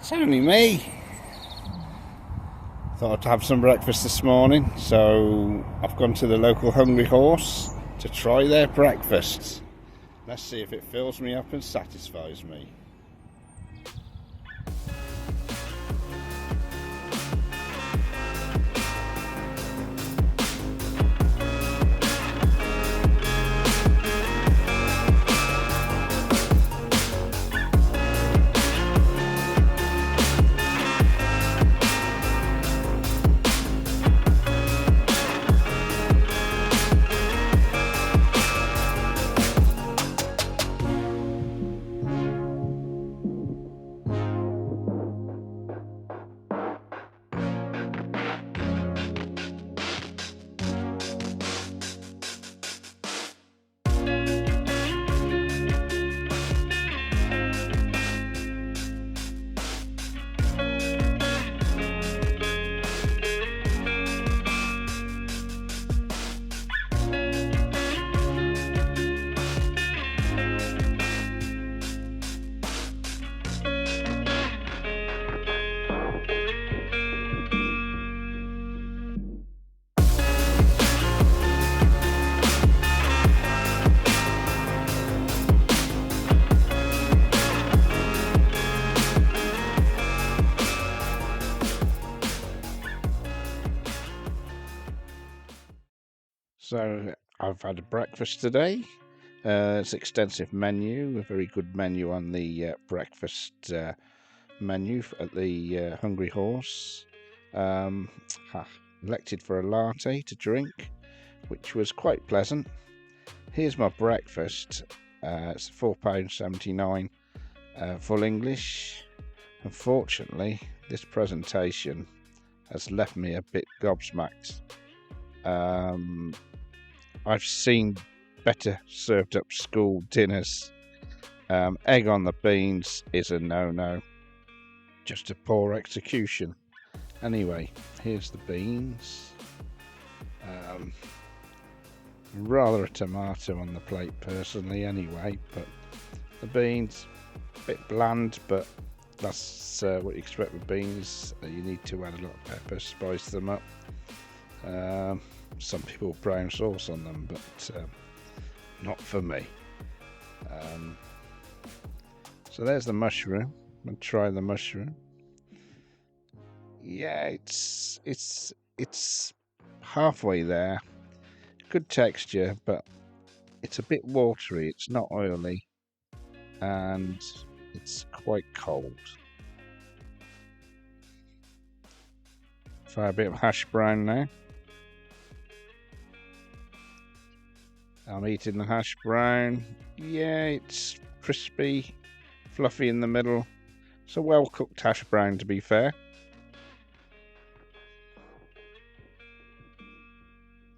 It's only me. Thought I'd have some breakfast this morning, so I've gone to the local Hungry Horse to try their breakfast. Let's see if it fills me up and satisfies me. So I've had a breakfast today. It's an extensive menu, a very good menu on the breakfast menu at the Hungry Horse. Elected for a latte to drink, which was quite pleasant. Here's my breakfast. It's £4.79 full English. Unfortunately, this presentation has left me a bit gobsmacked. I've seen better served up school dinners. Egg on the beans is a no-no. Just a poor execution. Anyway, here's the beans. Rather a tomato on the plate personally anyway, but the beans, a bit bland, but that's what you expect with beans. You need to add a lot of pepper, spice them up. Some people brown sauce on them, but not for me. So there's the mushroom. I'm gonna try the mushroom. Yeah, it's halfway there. Good texture, but it's a bit watery. It's not oily, and it's quite cold. Try a bit of hash brown now. I'm eating the hash brown. Yeah, it's crispy, fluffy in the middle. It's a well-cooked hash brown, to be fair.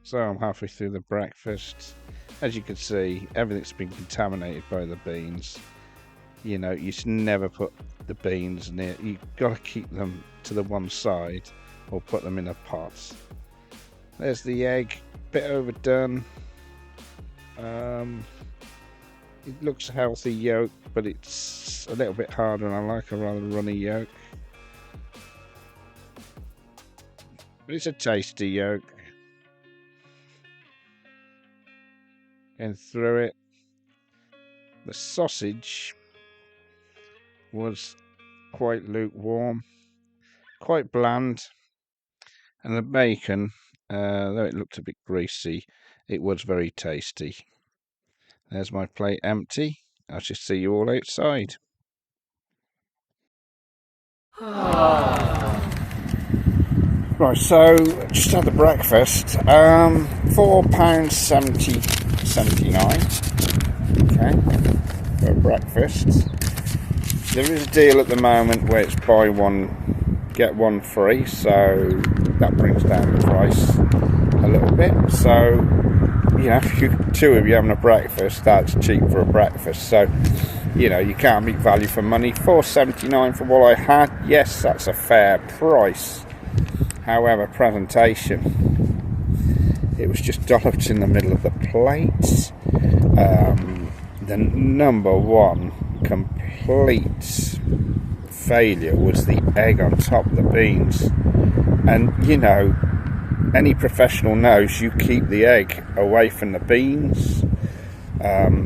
So I'm halfway through the breakfast. As you can see, everything's been contaminated by the beans. You know, you should never put the beans near. You've got to keep them to the one side or put them in a pot. There's the egg, bit overdone. It looks healthy yolk, but it's a little bit harder, and I like a rather runny yolk. But it's a tasty yolk. And through it, the sausage was quite lukewarm, quite bland, and the bacon, though it looked a bit greasy, it was very tasty. There's my plate empty. I shall see you all outside. Right, so just had the breakfast. £4.79. Okay, for breakfast. There is a deal at the moment where it's buy one get one free, so that brings down the price a little bit. So, you know, if you two of you having a breakfast, that's cheap for a breakfast. So, you know, you can't beat value for money. £4.79 for what I had. Yes, that's a fair price. However, presentation, it was just dolloped in the middle of the plate. The number one complete failure was the egg on top of the beans. And you know, any professional knows you keep the egg away from the beans.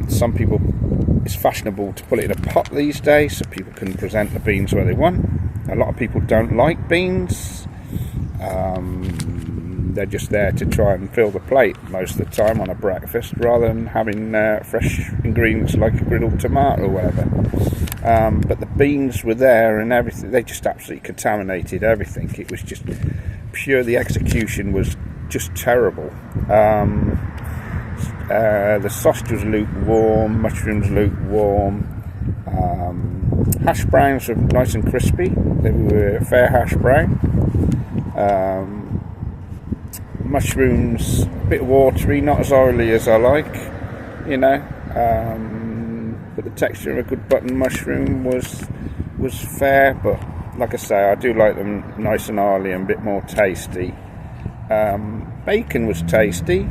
Some people, it's fashionable to put it in a pot these days so people can present the beans where they want. A lot of people don't like beans. They're just there to try and fill the plate most of the time on a breakfast, rather than having fresh ingredients like a griddled tomato or whatever. But the beans were there and everything. They just absolutely contaminated everything. It was just pure. The execution was just terrible. The sausage was lukewarm, mushrooms lukewarm. Hash browns were nice and crispy. They were fair hash brown. Mushrooms a bit watery, not as oily as I like, you know. But the texture of a good button mushroom was fair. But like I say, I do like them nice and oily and a bit more tasty. Bacon was tasty.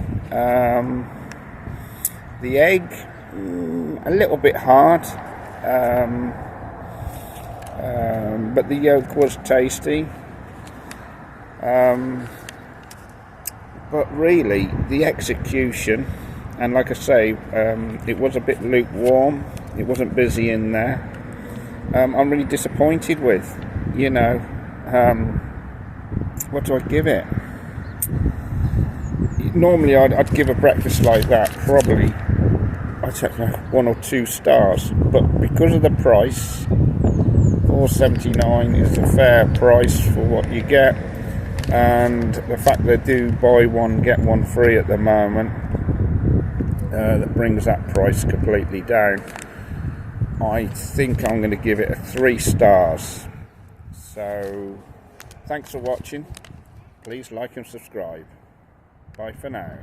The egg, a little bit hard, but the yolk was tasty. But really, the execution, and like I say, it was a bit lukewarm. It wasn't busy in there. I'm really disappointed with, you know. What do I give it? Normally, I'd give a breakfast like that probably, I don't know, 1 or 2 stars. But because of the price, $4.79 is a fair price for what you get. And the fact they do buy one get one free at the moment, that brings that price completely down. I think I'm going to give it a 3 stars. So thanks for watching. Please like and subscribe. Bye for now.